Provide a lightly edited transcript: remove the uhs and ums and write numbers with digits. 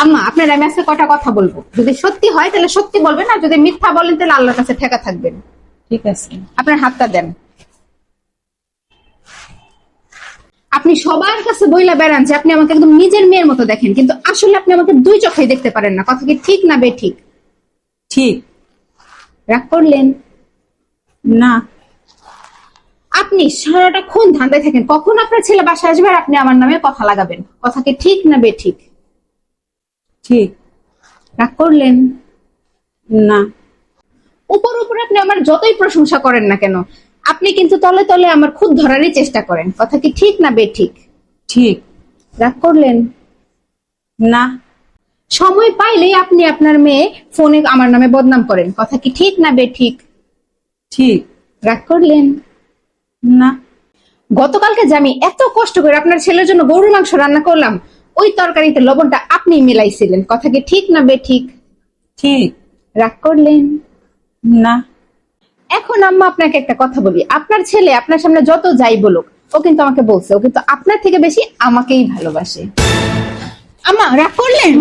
আম্মা আপনার আমি আজকে কটা কথা বলবো, যদি সত্যি হয় তাহলে সত্যি বলবেন, আর যদি মিথ্যা বলেন তাহলে আল্লাহর কাছে ঠেকা থাকবেন। ঠিক আছে। আপনার হাতটা দেন। আপনি সবার কাছে বইলা বেড়ান যে আপনি আমাকে একদম নিজের মেয়ের মতো দেখেন, কিন্তু আসলে আপনি আমাকে দুই চোখেই দেখতে পারেন না। কথা কি ঠিক না বেঠিক? ঠিক। রাগ করলেন? না। আপনি সারাটাক্ষণ ধান্দায় থাকেন কখন আপনার ছেলে বাসায় আসবে আর আপনি আমার নামে কথা লাগাবেন। কথা কি ঠিক না বেঠিক? ঠিক। রাগ করলেন? না। উপর উপর আপনি আমার যতই প্রশংসা করেন না কেন, আপনি কিন্তু তলে তলে আমার খুদ ধরারই চেষ্টা করেন। কথা কি ঠিক না বেঠিক? ঠিক। রাগ করলেন? না। সময় পাইলেই আপনি আপনার মেয়ে ফোনে আমার নামে বদনাম করেন। কথা কি ঠিক না বেঠিক? ঠিক। রাগ করলেন? না। গতকালকে যে আমি এত কষ্ট করে আপনার ছেলের জন্য গরুর মাংস রান্না করলাম, ওই তরকারিতে লবণটা আপনি মিলাইছিলেন। কথা কি ঠিক না বেঠিক? ঠিক। রাগ করলেন? না। এখন আম্মা আপনাকে একটা কথা বলি, আপনার ছেলে আপনার সামনে যত যাই বলুক, ও কিন্তু আমাকে বলছে ও কিন্তু আপনার থেকে বেশি আমাকেই ভালোবাসে। আম্মা রাগ করলেন?